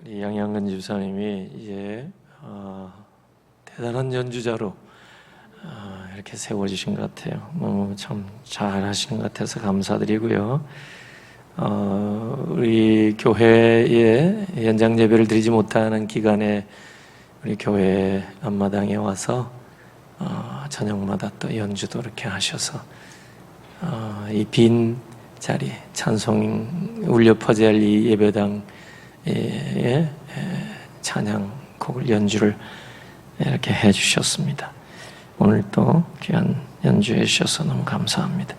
우리 양양근 집사님이 이제 대단한 연주자로 이렇게 세워주신 것 같아요. 너무 참 잘하신 것 같아서 감사드리고요. 우리 교회에 연장 예배를 드리지 못하는 기간에 우리 교회 앞마당에 와서 저녁마다 또 연주도 이렇게 하셔서 이 빈 자리 찬송 울려 퍼져야 할 이 예배당에 찬양곡을 연주를 이렇게 해주셨습니다. 오늘 또 귀한 연주해 주셔서 너무 감사합니다.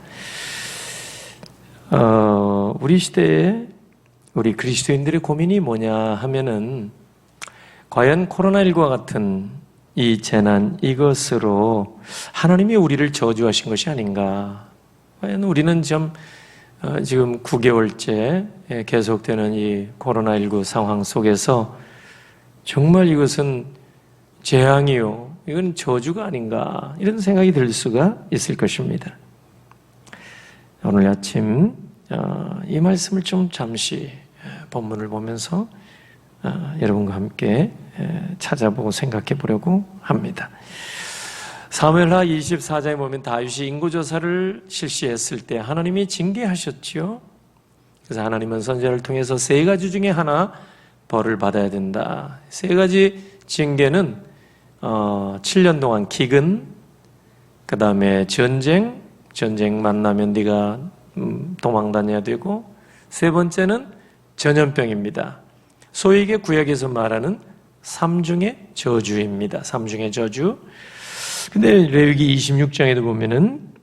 우리 시대에 우리 그리스도인들의 고민이 뭐냐 하면은 과연 코로나19와 같은 이 재난, 이것으로 하나님이 우리를 저주하신 것이 아닌가. 과연 우리는 지금 9개월째 계속되는 이 코로나19 상황 속에서 정말 이것은 재앙이요, 이건 저주가 아닌가, 이런 생각이 들 수가 있을 것입니다. 오늘 아침 이 말씀을 좀 잠시 본문을 보면서 여러분과 함께 찾아보고 생각해 보려고 합니다. 사무엘하 24장에 보면 다윗이 인구조사를 실시했을 때 하나님이 징계하셨지요. 그래서 하나님은 선지자를 통해서 3가지 중에 하나 벌을 받아야 된다. 3가지 징계는 7년 동안 기근, 그 다음에 전쟁 만나면 네가 도망 다녀야 되고, 3번째는 전염병입니다. 소위 이게 구약에서 말하는 3중의 저주입니다. 3중의 저주. 근데 레위기 26장에도 보면은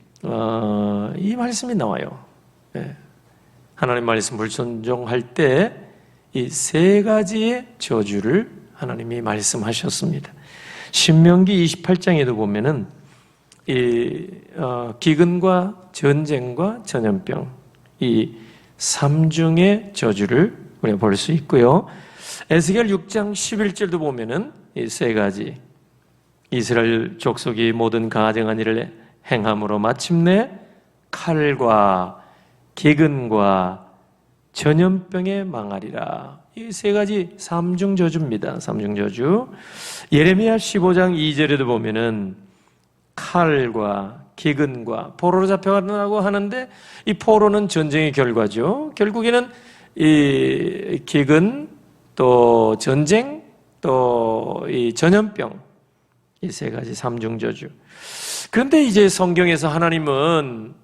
이 말씀이 나와요. 하나님 말씀 불순종할 때 이 3가지의 저주를 하나님이 말씀하셨습니다. 신명기 28장에도 보면은 이 기근과 전쟁과 전염병, 이 3중의 저주를 우리가 볼 수 있고요. 에스겔 6장 11절도 보면은 이 3가지 이스라엘 족속이 모든 가증한 일을 행함으로 마침내 칼과 기근과 전염병에 망하리라. 이 3가지 3중 저주입니다. 3중 저주. 예레미야 15장 2절에도 보면은 칼과 기근과 포로로 잡혀가라고 하는데, 이 포로는 전쟁의 결과죠. 결국에는 이 기근, 또 전쟁, 또 이 전염병, 이 3가지 3중 저주. 그런데 이제 성경에서 하나님은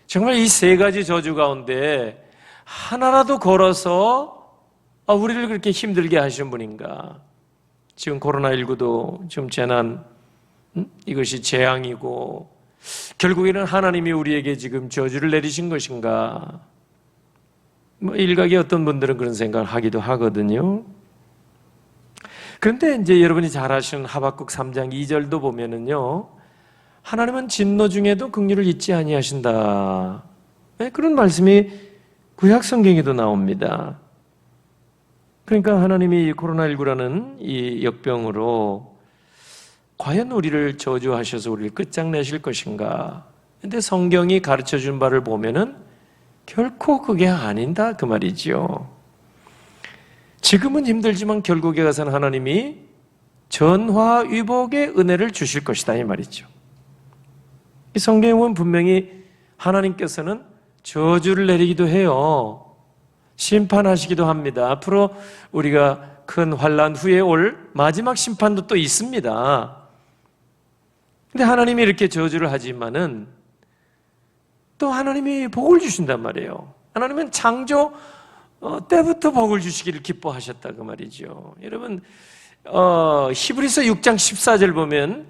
정말 이 3가지 저주 가운데 하나라도 걸어서 우리를 그렇게 힘들게 하시는 분인가? 지금 코로나19도 지금 재난, 이것이 재앙이고 결국에는 하나님이 우리에게 지금 저주를 내리신 것인가? 일각의 어떤 분들은 그런 생각을 하기도 하거든요. 그런데 이제 여러분이 잘 아시는 하박국 3장 2절도 보면은요, 하나님은 진노 중에도 긍휼을 잊지 아니하신다. 그런 말씀이 구약 성경에도 나옵니다. 그러니까 하나님이 코로나19라는 이 역병으로 과연 우리를 저주하셔서 우리를 끝장내실 것인가? 근데 성경이 가르쳐준 바를 보면은 결코 그게 아닌다, 그 말이죠. 지금은 힘들지만 결국에 가서는 하나님이 전화위복의 은혜를 주실 것이다, 이 말이죠. 이 성경에 보면 분명히 하나님께서는 저주를 내리기도 해요. 심판하시기도 합니다. 앞으로 우리가 큰 환난 후에 올 마지막 심판도 또 있습니다. 근데 하나님이 이렇게 저주를 하지만은 또 하나님이 복을 주신단 말이에요. 하나님은 창조 때부터 복을 주시기를 기뻐하셨다, 그 말이죠. 여러분, 히브리서 6장 14절 보면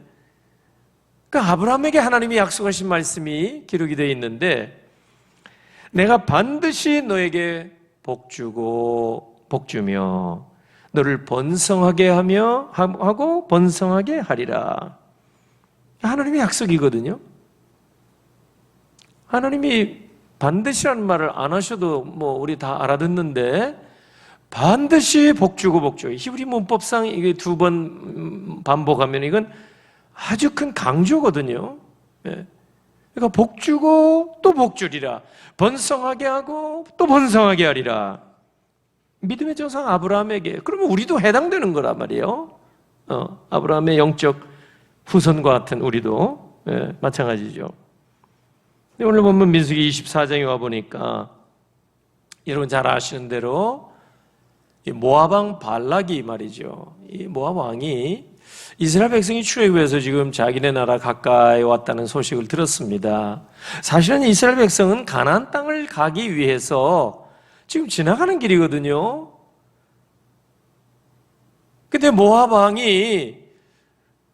그 아브라함에게 하나님이 약속하신 말씀이 기록이 되어 있는데, 내가 반드시 너에게 복 주며 너를 번성하게 하고 번성하게 하리라. 하나님의 약속이거든요. 하나님이 반드시라는 말을 안 하셔도 우리 다 알아듣는데, 반드시 복 주고. 히브리 문법상 이게 2번 반복하면 이건 아주 큰 강조거든요. 그러니까 복 주고 또 복 주리라. 번성하게 하고 또 번성하게 하리라. 믿음의 조상 아브라함에게. 그러면 우리도 해당되는 거란 말이에요. 아브라함의 영적 후손과 같은 우리도 마찬가지죠. 오늘 보면 민수기 24장에 와보니까 여러분 잘 아시는 대로 이 모압 왕 발락이 말이죠. 이 모압 왕이 이스라엘 백성이 출애굽해서 지금 자기네 나라 가까이 왔다는 소식을 들었습니다. 사실은 이스라엘 백성은 가나안 땅을 가기 위해서 지금 지나가는 길이거든요. 근데 모압 왕이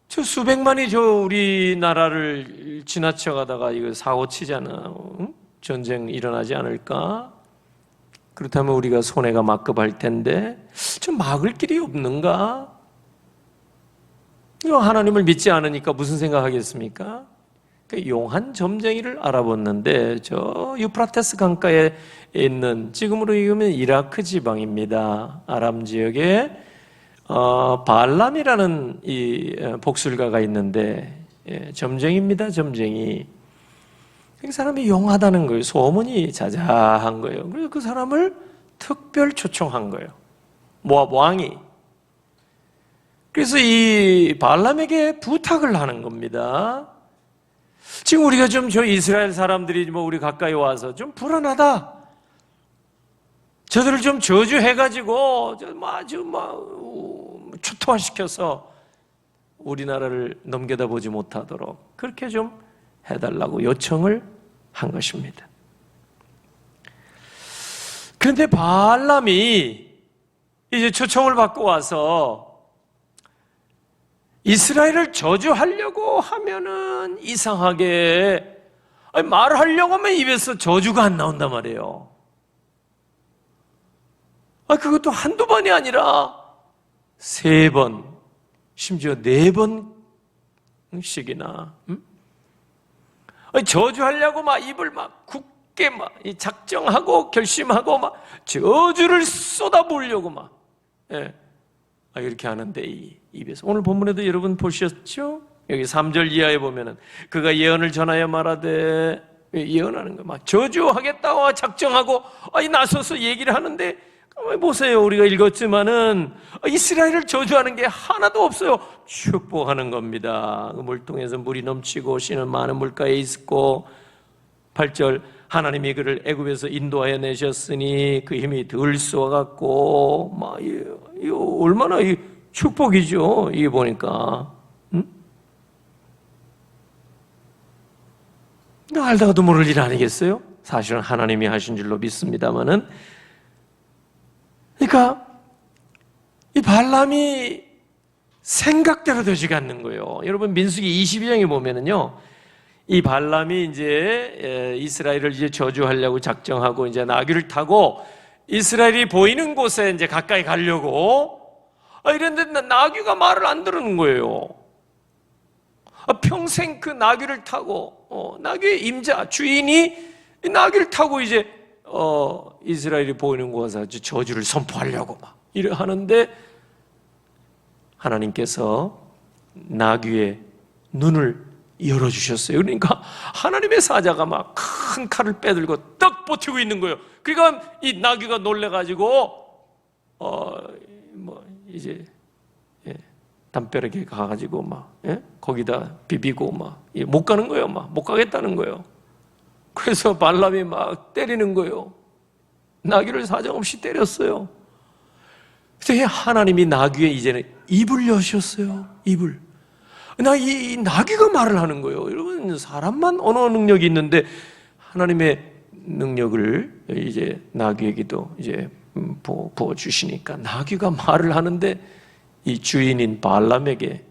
저 수백만이 저 우리나라를 지나쳐가다가 이거 사고 치잖아. 응? 전쟁 일어나지 않을까? 그렇다면 우리가 손해가 막급할 텐데 좀 막을 길이 없는가? 하나님을 믿지 않으니까 무슨 생각하겠습니까? 용한 점쟁이를 알아봤는데 저 유프라테스 강가에 있는 지금으로 얘기하면 이라크 지방입니다. 아람 지역에 발람이라는 이 복술가가 있는데 점쟁이입니다. 점쟁이. 그 사람이 용하다는 거예요. 소문이 자자한 거예요. 그래서 그 사람을 특별 초청한 거예요. 모압 왕이. 그래서 이 발람에게 부탁을 하는 겁니다. 지금 우리가 좀 저 이스라엘 사람들이 뭐 우리 가까이 와서 좀 불안하다. 저들을 좀 저주해가지고 아주 초토화시켜서 우리나라를 넘겨다 보지 못하도록 그렇게 좀 해달라고 요청을 한 것입니다. 그런데 발람이 이제 초청을 받고 와서 이스라엘을 저주하려고 하면은 이상하게 말하려고 하면 입에서 저주가 안 나온단 말이에요. 그것도 한두 번이 아니라 3번, 심지어 4번씩이나 저주하려고 막 입을 막 굳게 막 작정하고 결심하고 막 저주를 쏟아부으려고 막 이렇게 하는데 이 입에서 오늘 본문에도 여러분 보셨죠? 여기 3절 이하에 보면은 그가 예언을 전하여 말하되 예언하는 거 막 저주하겠다고 작정하고 나서서 얘기를 하는데 보세요. 우리가 읽었지만은 이스라엘을 저주하는 게 하나도 없어요. 축복하는 겁니다. 그 물통에서 물이 넘치고 씨는 많은 물가에 있고 8절 하나님이 그를 애굽에서 인도하여 내셨으니 그 힘이 들쏘아 같고 막 이거 얼마나 축복이죠. 이게 보니까 알다가도 모를 일 아니겠어요? 사실은 하나님이 하신 줄로 믿습니다만은 그러니까 이 발람이 생각대로 되지가 않는 거예요. 여러분 민수기 22장에 보면은요, 이 발람이 이제 이스라엘을 이제 저주하려고 작정하고 이제 나귀를 타고 이스라엘이 보이는 곳에 이제 가까이 가려고 이랬는데 나귀가 말을 안 들은 거예요. 평생 그 나귀를 타고 나귀의 임자 주인이 나귀를 타고 이제 이스라엘이 보이는 곳에서 저주를 선포하려고 막 이래 하는데 하나님께서 나귀의 눈을 열어주셨어요. 그러니까 하나님의 사자가 막 큰 칼을 빼들고 딱 버티고 있는 거예요. 그러니까 이 나귀가 놀래가지고 이제 담벼락에 가가지고 막 거기다 비비고 막 못 가는 거예요. 막 못 가겠다는 거예요. 그래서 발람이 막 때리는 거예요. 나귀를 사정없이 때렸어요. 그래서 하나님이 나귀의 이제는 입을 여셨어요. 입을. 이 나귀가 말을 하는 거예요. 여러분 사람만 언어 능력이 있는데 하나님의 능력을 이제 나귀에게도 이제 부어 주시니까 나귀가 말을 하는데 이 주인인 발람에게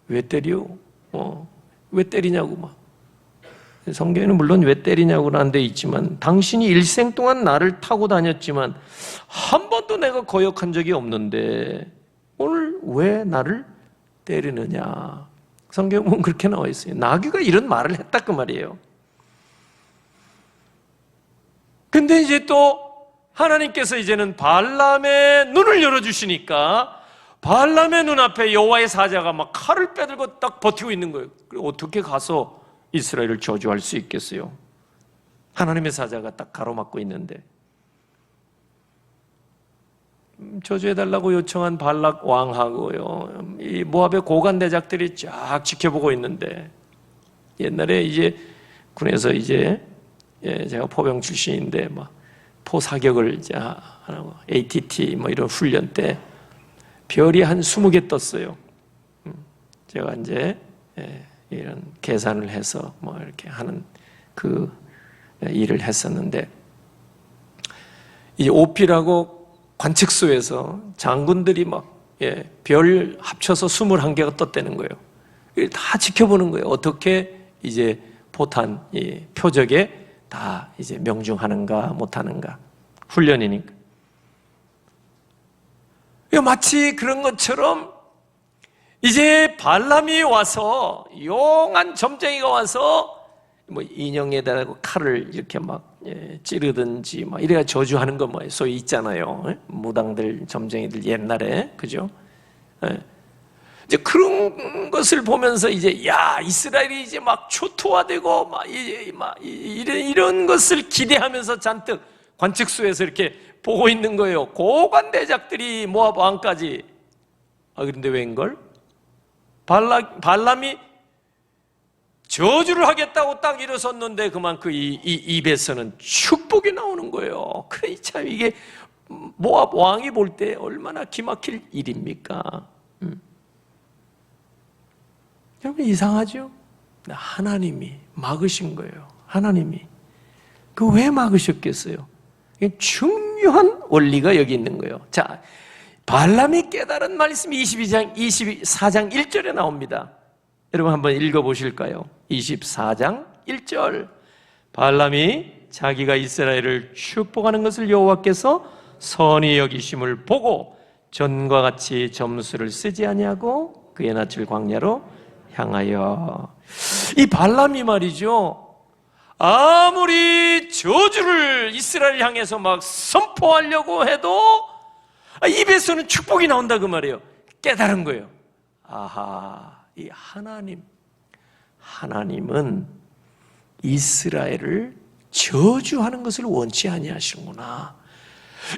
왜 때려? 왜 때리냐고 막. 성경에는 물론 왜 때리냐고는 안 돼 있지만 당신이 일생 동안 나를 타고 다녔지만 한 번도 내가 거역한 적이 없는데 오늘 왜 나를 때리느냐. 성경에 보면 그렇게 나와 있어요. 나귀가 이런 말을 했다 그 말이에요. 근데 이제 또 하나님께서 이제는 발람의 눈을 열어주시니까 발람의 눈앞에 여호와의 사자가 막 칼을 빼들고 딱 버티고 있는 거예요. 어떻게 가서 이스라엘을 저주할 수 있겠어요? 하나님의 사자가 딱 가로막고 있는데 저주해달라고 요청한 발락 왕하고요, 이 모압의 고관 대작들이 쫙 지켜보고 있는데, 옛날에 이제 군에서 이제 제가 포병 출신인데 막 포사격을 이제 하고 ATT 뭐 이런 훈련 때 별이 한 20개 떴어요. 제가 이제 이런 계산을 해서 뭐 이렇게 하는 그 일을 했었는데, 이 오피라고 관측소에서 장군들이 막 별 합쳐서 21개가 떴다는 거예요. 이걸 다 지켜보는 거예요. 어떻게 이제 포탄 표적에 다 이제 명중하는가 못하는가, 훈련이니까. 마치 그런 것처럼 이제 발람이 와서, 용한 점쟁이가 와서 뭐 인형에다가 칼을 이렇게 막 찌르든지 막 이래가 저주하는 거 뭐 소위 있잖아요. 무당들, 점쟁이들 옛날에, 그죠? 이제 그런 것을 보면서 이제 야, 이스라엘이 이제 막 초토화되고 막 이런 것을 기대하면서 잔뜩 관측소에서 이렇게 보고 있는 거예요. 고관 대작들이 모압 왕까지. 그런데 웬걸? 발람이 저주를 하겠다고 딱 일어섰는데 그만 그 입에서는 축복이 나오는 거예요. 그래, 참 이게 모압 왕이 볼 때 얼마나 기막힐 일입니까? 여러분, 이상하죠? 하나님이 막으신 거예요. 하나님이. 그 왜 막으셨겠어요? 중요한 원리가 여기 있는 거예요. 자, 발람이 깨달은 말씀이 24장 1절에 나옵니다. 여러분 한번 읽어보실까요? 24장 1절. 발람이 자기가 이스라엘을 축복하는 것을 여호와께서 선히 여기심을 보고 전과 같이 점수를 쓰지 아니하고 그의 낯을 광야로 향하여. 이 발람이 말이죠, 아무리 저주를 이스라엘 향해서 막 선포하려고 해도 입에서는 축복이 나온다 그 말이에요. 깨달은 거예요. 아하, 이 하나님은 이스라엘을 저주하는 것을 원치 아니하시는구나.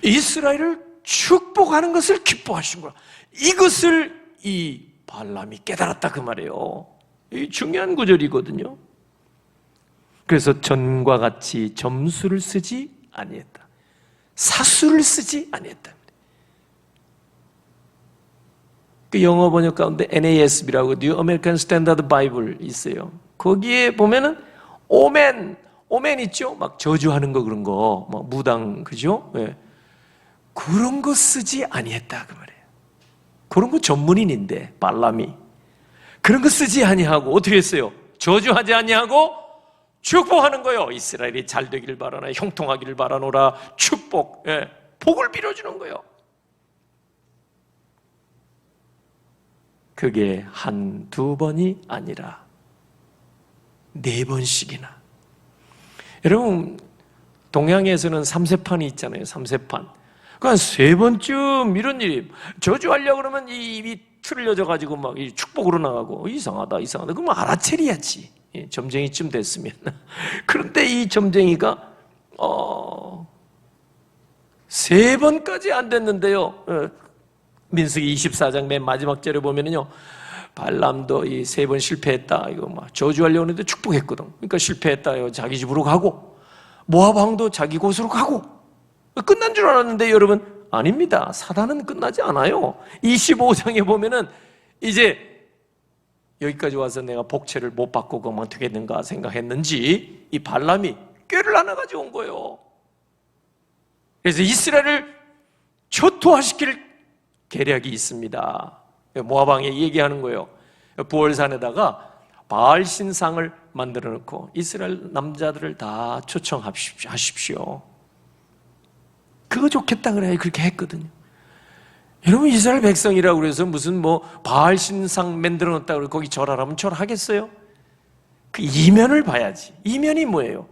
이스라엘을 축복하는 것을 기뻐하시는구나. 이것을 이 발람이 깨달았다 그 말이에요. 이 중요한 구절이거든요. 그래서 전과 같이 점수를 쓰지 아니했다. 사수를 쓰지 아니했다. 그 영어 번역 가운데 NASB라고 New American Standard Bible 있어요. 거기에 보면은 오멘 있죠? 막 저주하는 거 그런 거, 막 무당, 그죠? 예. 그런 거 쓰지 아니했다 그 말이에요. 그런 거 전문인인데 발람이 그런 거 쓰지 아니하고 어떻게 했어요? 저주하지 아니하고 축복하는 거예요. 이스라엘이 잘 되기를 바라나, 형통하기를 바라노라. 축복, 복을 빌어주는 거예요. 그게 한두 번이 아니라 4번씩이나. 여러분, 동양에서는 3세판이 있잖아요. 3세판. 그러니까 3번쯤 이런 일이, 저주하려고 그러면 이 입이 틀려져가지고 막 축복으로 나가고, 이상하다. 그러면 알아채려야지. 점쟁이쯤 됐으면. 그런데 이 점쟁이가 3번까지 안 됐는데요. 민수기 24장 맨 마지막 절에 보면은요, 발람도 이 3번 실패했다. 이거 막 저주하려고 했는데 축복했거든. 그러니까 실패했다. 자기 집으로 가고, 모압 왕도 자기 곳으로 가고. 끝난 줄 알았는데 여러분, 아닙니다. 사단은 끝나지 않아요. 25장에 보면은 이제 여기까지 와서 내가 복채를 못 받고 그만 되겠는가 생각했는지 이 발람이 꾀를 하나 가지고 온 거예요. 그래서 이스라엘을 초토화시킬 계략이 있습니다. 모압 왕이 얘기하는 거예요. 부월산에다가 바알 신상을 만들어 놓고 이스라엘 남자들을 다 초청하십시오. 그거 좋겠다 그래. 그렇게 했거든요. 여러분, 이스라엘 백성이라고 그래서 무슨 뭐 바알 신상 만들어 놓았다고 그러고 거기 절하라면 절하겠어요? 그 이면을 봐야지. 이면이 뭐예요?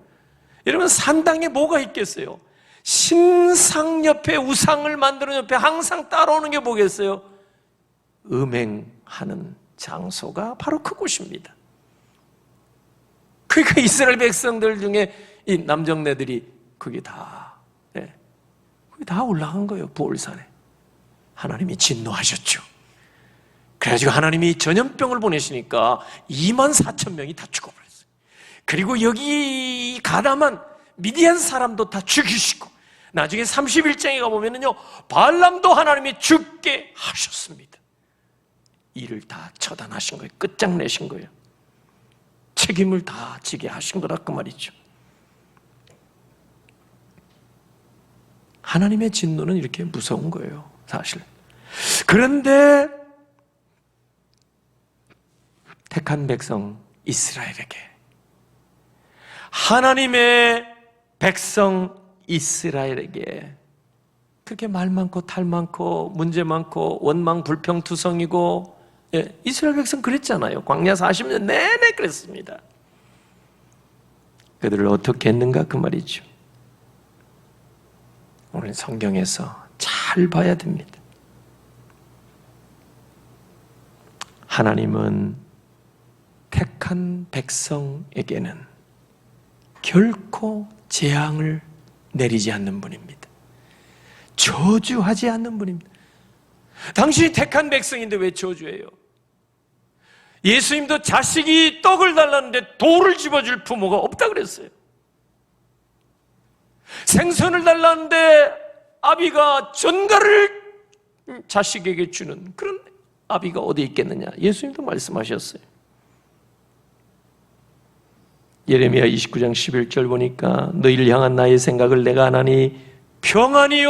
여러분, 산당에 뭐가 있겠어요? 신상 옆에 우상을 만드는 옆에 항상 따라오는 게 뭐겠어요? 음행하는 장소가 바로 그곳입니다. 그러니까 이스라엘 백성들 중에 이 남정네들이 거기 다 올라간 거예요. 부올산에. 하나님이 진노하셨죠. 그래가지고 하나님이 전염병을 보내시니까 24,000명이 다 죽어버렸어요. 그리고 여기 가담한 미디안 사람도 다 죽이시고, 나중에 31장에 가보면요, 발람도 하나님이 죽게 하셨습니다. 이를 다 처단하신 거예요. 끝장내신 거예요. 책임을 다 지게 하신 거라 그 말이죠. 하나님의 진노는 이렇게 무서운 거예요, 사실. 그런데 택한 백성 이스라엘에게, 하나님의 백성 이스라엘에게 그렇게 말 많고 탈 많고 문제 많고 원망 불평투성이고, 이스라엘 백성 그랬잖아요. 광야 40년 내내 그랬습니다. 그들을 어떻게 했는가 그 말이죠. 오늘 성경에서 잘 봐야 됩니다. 하나님은 택한 백성에게는 결코 재앙을 내리지 않는 분입니다. 저주하지 않는 분입니다. 당신이 택한 백성인데 왜 저주해요? 예수님도 자식이 떡을 달라는데 돌을 집어줄 부모가 없다 그랬어요. 생선을 달라는데 아비가 전갈을 자식에게 주는 그런 아비가 어디 있겠느냐? 예수님도 말씀하셨어요. 예레미야 29장 11절 보니까 너희를 향한 나의 생각을 내가 아나니 평안이요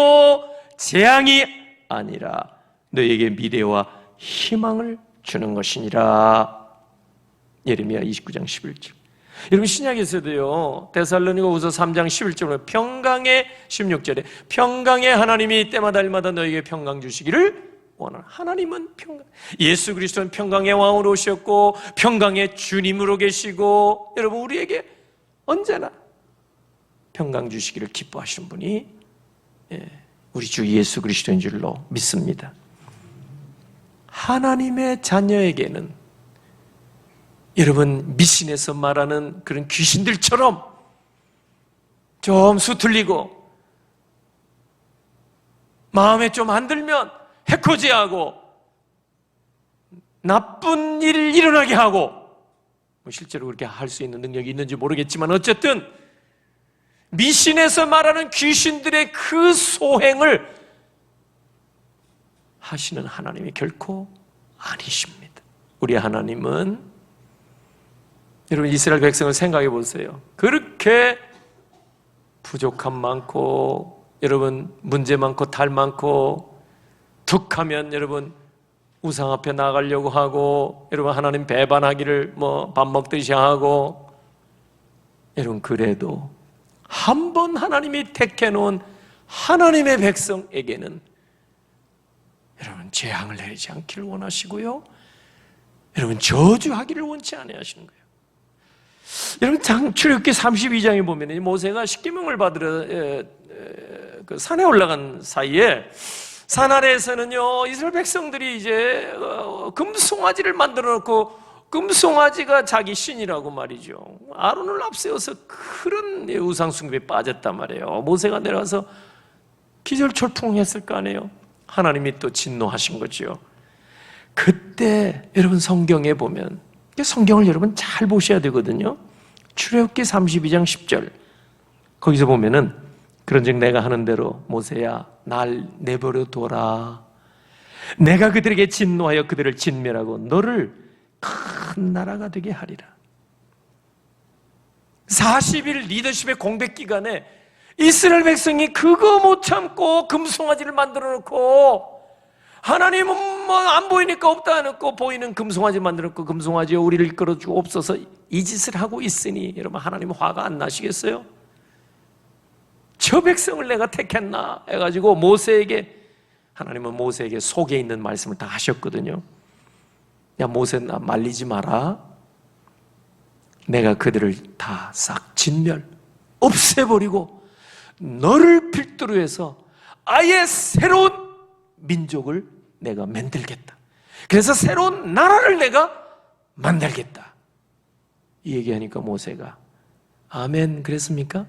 재앙이 아니라 너희에게 미래와 희망을 주는 것이니라. 예레미야 29장 11절. 여러분 신약에서도요, 데살로니가후서 3장 11절에 평강의 16절에 평강의 하나님이 때마다 일마다 너희에게 평강 주시기를 원하는, 하나님은 평강, 예수 그리스도는 평강의 왕으로 오셨고 평강의 주님으로 계시고, 여러분 우리에게 언제나 평강 주시기를 기뻐하시는 분이 우리 주 예수 그리스도인 줄로 믿습니다. 하나님의 자녀에게는 여러분 미신에서 말하는 그런 귀신들처럼 좀 수틀리고 마음에 좀 안 들면 해코지하고 나쁜 일을 일어나게 하고, 실제로 그렇게 할 수 있는 능력이 있는지 모르겠지만 어쨌든 미신에서 말하는 귀신들의 그 소행을 하시는 하나님이 결코 아니십니다. 우리 하나님은, 여러분 이스라엘 백성을 생각해 보세요. 그렇게 부족함 많고, 여러분 문제 많고 탈 많고, 툭하면 여러분 우상 앞에 나가려고 하고, 여러분 하나님 배반하기를 뭐 밥 먹듯이 하고, 여러분 그래도 한 번 하나님이 택해 놓은 하나님의 백성에게는 여러분 재앙을 내리지 않기를 원하시고요, 여러분 저주하기를 원치 않으시는 거예요. 여러분 출애굽기 32장에 보면 모세가 십계명을 받으러 그 산에 올라간 사이에 산 아래에서는요 이스라엘 백성들이 이제 금송아지를 만들어 놓고, 금송아지가 자기 신이라고 말이죠. 아론을 앞세워서 그런 우상 숭배에 빠졌단 말이에요. 모세가 내려가서 기절초풍했을 거 아니에요. 하나님이 또 진노하신 거죠. 그때 여러분 성경에 보면, 성경을 여러분 잘 보셔야 되거든요. 출애굽기 32장 10절 거기서 보면은 그런즉 내가 하는 대로 모세야 날 내버려 둬라. 내가 그들에게 진노하여 그들을 진멸하고 너를 큰 나라가 되게 하리라. 40일 리더십의 공백 기간에 이스라엘 백성이 그거 못 참고 금송아지를 만들어 놓고, 하나님은 뭐 안 보이니까 없다 해놓고 보이는 금송아지 만들어 놓고, 금송아지여 우리를 이끌어 주옵소서 이 짓을 하고 있으니 여러분 하나님 화가 안 나시겠어요? 저 백성을 내가 택했나 해가지고 하나님은 모세에게 속에 있는 말씀을 다 하셨거든요. 야 모세 나 말리지 마라. 내가 그들을 다 싹 진멸 없애버리고 너를 필두로 해서 아예 새로운 민족을 내가 만들겠다. 그래서 새로운 나라를 내가 만들겠다. 이 얘기하니까 모세가 아멘 그랬습니까?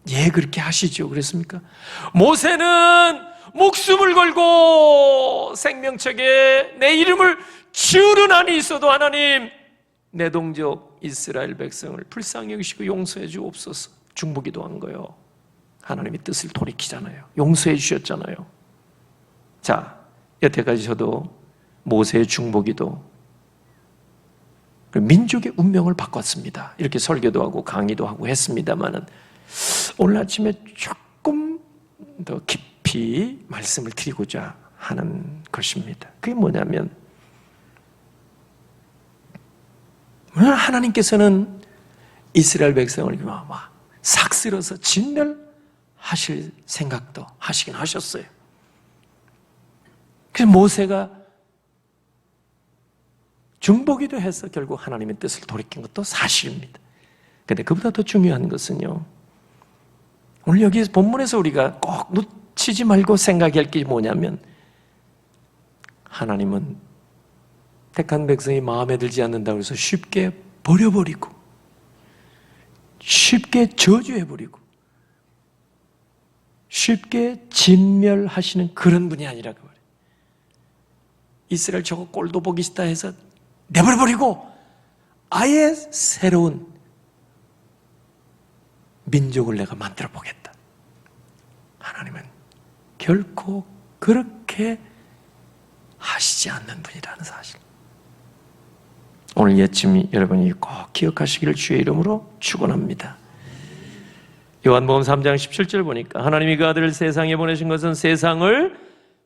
예 그렇게 하시죠 그랬습니까? 모세는 목숨을 걸고 생명책에 내 이름을 지으는 한이 있어도 하나님, 내 동족 이스라엘 백성을 불쌍히 여기시고 용서해 주옵소서. 중보기도한 거요. 하나님의 뜻을 돌이키잖아요. 용서해 주셨잖아요. 자, 여태까지 저도 모세의 중보기도, 민족의 운명을 바꿨습니다. 이렇게 설교도 하고 강의도 하고 했습니다만은 오늘 아침에 조금 더 깊이 말씀을 드리고자 하는 것입니다. 그게 뭐냐면, 하나님께서는 이스라엘 백성을 막 삭슬어서 진멸하실 생각도 하시긴 하셨어요. 그래서 모세가 중보기도 해서 결국 하나님의 뜻을 돌이킨 것도 사실입니다. 그런데 그보다 더 중요한 것은요, 오늘 여기 본문에서 우리가 꼭 놓치지 말고 생각할 게 뭐냐면, 하나님은 택한 백성이 마음에 들지 않는다고 해서 쉽게 버려버리고 쉽게 저주해버리고 쉽게 진멸하시는 그런 분이 아니라고 말해요. 이스라엘 저거 꼴도 보기 싫다 해서 내버려버리고 아예 새로운 민족을 내가 만들어 보겠다. 하나님은 결코 그렇게 하시지 않는 분이라는 사실, 오늘 예침이 여러분이 꼭 기억하시기를 주의 이름으로 축원합니다. 요한복음 3장 17절 보니까 하나님이 그 아들을 세상에 보내신 것은 세상을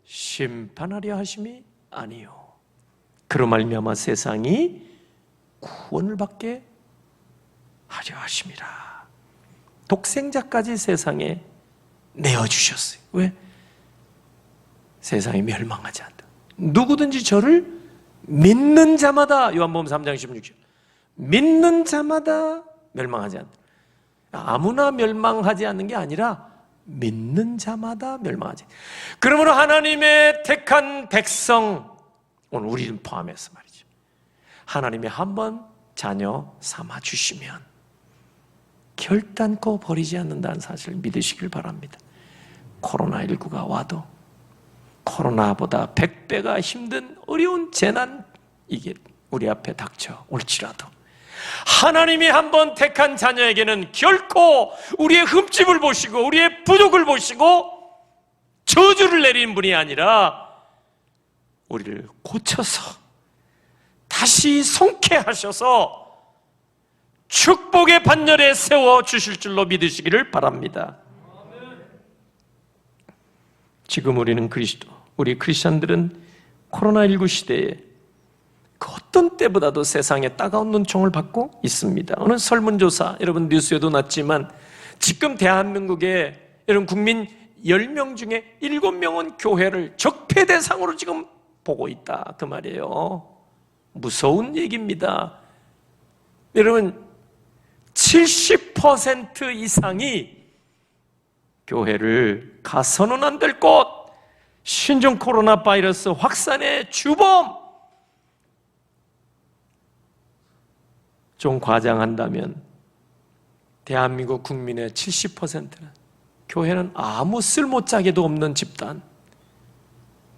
심판하려 하심이 아니요, 그로 말미암아 세상이 구원을 받게 하려 하심이라. 독생자까지 세상에 내어주셨어요. 왜? 세상이 멸망하지 않다. 누구든지 저를 믿는 자마다, 요한복음 3장 16절, 믿는 자마다 멸망하지 않다. 아무나 멸망하지 않는 게 아니라 믿는 자마다 멸망하지. 그러므로 하나님의 택한 백성, 오늘 우리를 포함해서 말이죠, 하나님이 한번 자녀 삼아주시면 결단코 버리지 않는다는 사실을 믿으시길 바랍니다. 코로나19가 와도, 코로나보다 100배가 힘든 어려운 재난, 이게 우리 앞에 닥쳐올지라도 하나님이 한번 택한 자녀에게는 결코 우리의 흠집을 보시고 우리의 부족을 보시고 저주를 내리는 분이 아니라 우리를 고쳐서 다시 송케하셔서 축복의 반열에 세워주실 줄로 믿으시기를 바랍니다. 지금 우리는 우리 크리스천들은 코로나19 시대에 그 어떤 때보다도 세상에 따가운 눈총을 받고 있습니다. 어느 설문조사, 여러분 뉴스에도 났지만 지금 대한민국에 여러분 국민 10명 중에 7명은 교회를 적폐 대상으로 지금 보고 있다, 그 말이에요. 무서운 얘기입니다. 여러분 70% 이상이 교회를 가서는 안 될 곳, 신종 코로나 바이러스 확산의 주범, 좀 과장한다면 대한민국 국민의 70%는 교회는 아무 쓸모짝에도 없는 집단,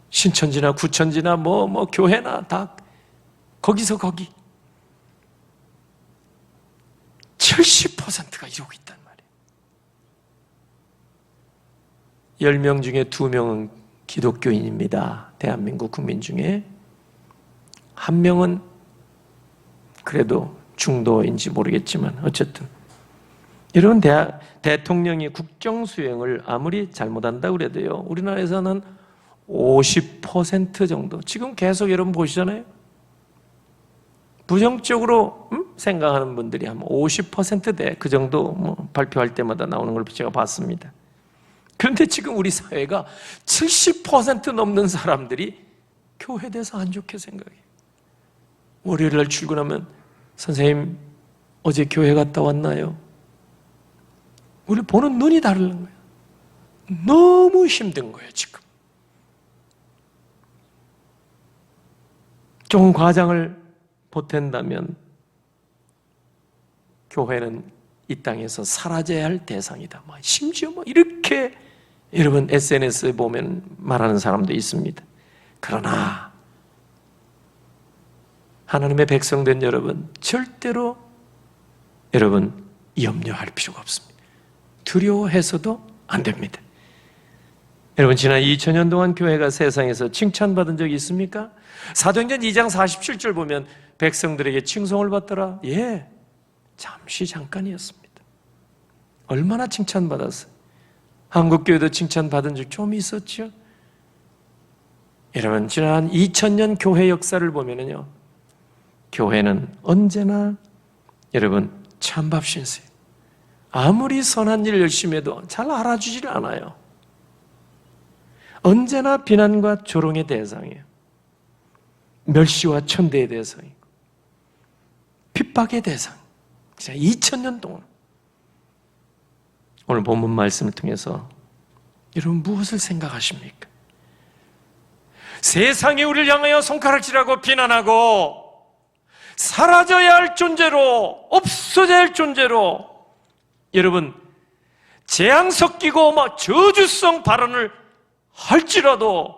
신천지나 구천지나 뭐 교회나 다 거기서 거기 70%가 이러고 있단 말이에요. 10명 중에 2명은 기독교인입니다. 대한민국 국민 중에. 1명은 그래도 중도인지 모르겠지만 어쨌든 이런 대통령이 국정수행을 아무리 잘못한다고 그래도요, 우리나라에서는 50% 정도, 지금 계속 여러분 보시잖아요. 부정적으로 생각하는 분들이 한 50%대 그 정도 발표할 때마다 나오는 걸 제가 봤습니다. 그런데 지금 우리 사회가 70% 넘는 사람들이 교회에 대해서 안 좋게 생각해요. 월요일 날 출근하면 선생님 어제 교회 갔다 왔나요? 우리 보는 눈이 다른 거예요. 너무 힘든 거예요 지금. 좀 과장을 보탠다면 교회는 이 땅에서 사라져야 할 대상이다. 심지어 이렇게 여러분 SNS에 보면 말하는 사람도 있습니다. 그러나 하나님의 백성된 여러분, 절대로 여러분 염려할 필요가 없습니다. 두려워해서도 안 됩니다. 여러분, 지난 2000년 동안 교회가 세상에서 칭찬받은 적이 있습니까? 사도행전 2장 47절 보면 백성들에게 칭송을 받더라. 예, 잠깐이었습니다. 얼마나 칭찬받았어요. 한국교회도 칭찬받은 적 좀 있었죠. 여러분, 지난 2000년 교회 역사를 보면요, 교회는 언제나 여러분 찬밥 신세, 아무리 선한 일 열심히 해도 잘 알아주질 않아요. 언제나 비난과 조롱의 대상이에요. 멸시와 천대의 대상이고 핍박의 대상. 2000년 동안. 오늘 본문 말씀을 통해서 여러분 무엇을 생각하십니까? 세상이 우리를 향하여 손가락질하고 비난하고 사라져야 할 존재로, 없어져야 할 존재로 여러분 재앙 섞이고 막 저주성 발언을 할지라도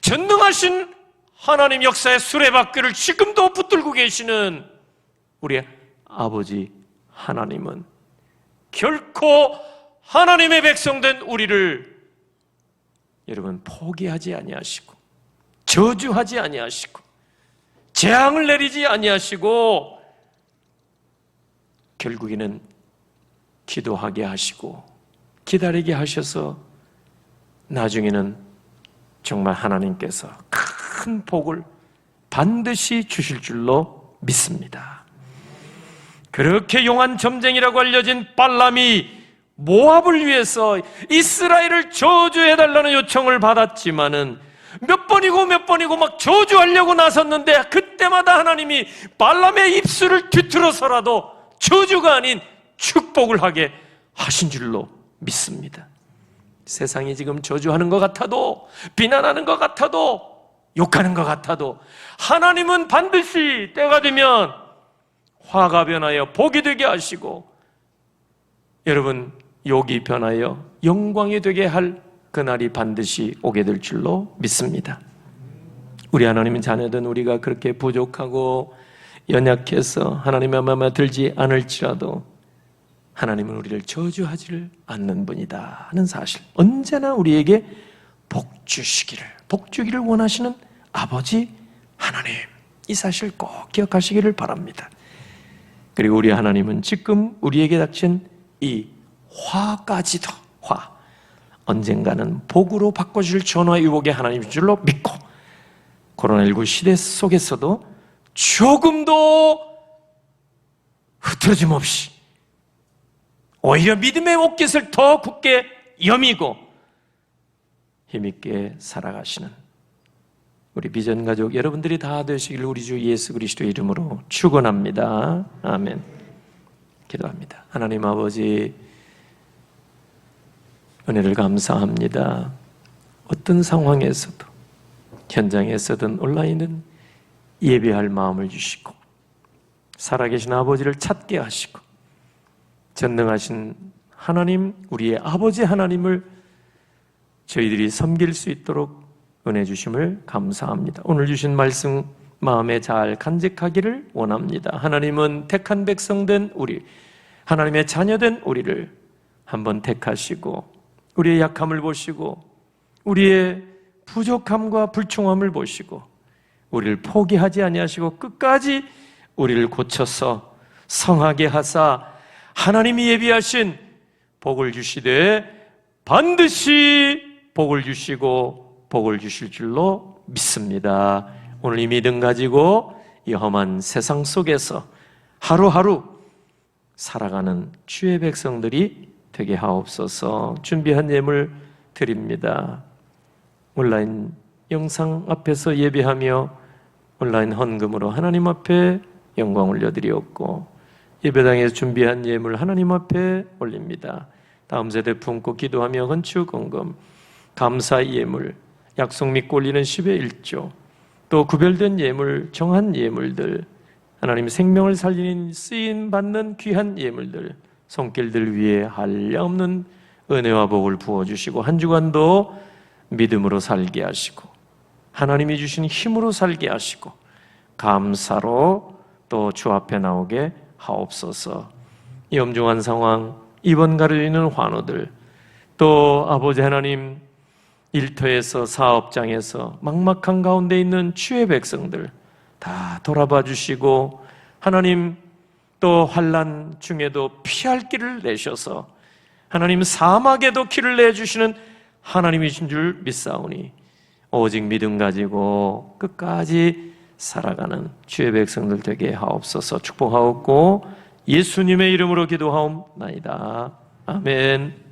전능하신 하나님 역사의 수레바퀴를 지금도 붙들고 계시는 우리 아버지 하나님은 결코 하나님의 백성된 우리를 여러분 포기하지 아니하시고 저주하지 아니하시고 재앙을 내리지 아니하시고 결국에는 기도하게 하시고 기다리게 하셔서 나중에는 정말 하나님께서 큰 복을 반드시 주실 줄로 믿습니다. 그렇게 용한 점쟁이라고 알려진 발람이 모압을 위해서 이스라엘을 저주해달라는 요청을 받았지만은 몇 번이고 막 저주하려고 나섰는데 그때마다 하나님이 발람의 입술을 뒤틀어서라도 저주가 아닌 축복을 하게 하신 줄로 믿습니다. 세상이 지금 저주하는 것 같아도, 비난하는 것 같아도, 욕하는 것 같아도 하나님은 반드시 때가 되면 화가 변하여 복이 되게 하시고 여러분 욕이 변하여 영광이 되게 할 그날이 반드시 오게 될 줄로 믿습니다. 우리 하나님의 자녀된 우리가 그렇게 부족하고 연약해서 하나님의 마음에 들지 않을지라도 하나님은 우리를 저주하지를 않는 분이다 하는 사실, 언제나 우리에게 복 주기를 원하시는 아버지 하나님, 이 사실 꼭 기억하시기를 바랍니다. 그리고 우리 하나님은 지금 우리에게 닥친 이 화까지도 언젠가는 복으로 바꿔주실 전화위복의 하나님인 줄로 믿고 코로나19 시대 속에서도 조금도 흐트러짐 없이 오히려 믿음의 옷깃을 더 굳게 여미고 힘있게 살아가시는 우리 비전 가족 여러분들이 다 되시길 우리 주 예수 그리스도의 이름으로 축원합니다. 아멘. 기도합니다. 하나님 아버지, 은혜를 감사합니다. 어떤 상황에서도, 현장에서든 온라인은 예배할 마음을 주시고 살아계신 아버지를 찾게 하시고 전능하신 하나님, 우리의 아버지 하나님을 저희들이 섬길 수 있도록 은혜 주심을 감사합니다. 오늘 주신 말씀 마음에 잘 간직하기를 원합니다. 하나님은 택한 백성된 우리, 하나님의 자녀된 우리를 한번 택하시고 우리의 약함을 보시고 우리의 부족함과 불충함을 보시고 우리를 포기하지 아니하시고 끝까지 우리를 고쳐서 성하게 하사 하나님이 예비하신 복을 주시되 반드시 복을 주시고 복을 주실 줄로 믿습니다. 오늘 이 믿음 가지고 이 험한 세상 속에서 하루하루 살아가는 주의 백성들이 되게 하옵소서. 준비한 예물 드립니다. 온라인 영상 앞에서 예배하며 온라인 헌금으로 하나님 앞에 영광 올려드리었고 예배당에서 준비한 예물 하나님 앞에 올립니다. 다음 세대 품고 기도하며 건축 헌금, 감사 예물, 약속 믿고 올리는 10의 1조, 또 구별된 예물, 정한 예물들, 하나님의 생명을 살리는 쓰임 받는 귀한 예물들, 손길들 위에 한량없는 은혜와 복을 부어주시고 한 주간도 믿음으로 살게 하시고 하나님이 주신 힘으로 살게 하시고 감사로 또 주 앞에 나오게 하옵소서. 이 엄중한 상황, 입원 가려지는 환우들, 또 아버지 하나님 일터에서 사업장에서 막막한 가운데 있는 주의 백성들 다 돌아봐 주시고 하나님 또 환난 중에도 피할 길을 내셔서 하나님 사막에도 길을 내주시는 하나님이신 줄 믿사오니 오직 믿음 가지고 끝까지 살아가는 주의 백성들 되게 하옵소서. 축복하옵고 예수님의 이름으로 기도하옵나이다. 아멘.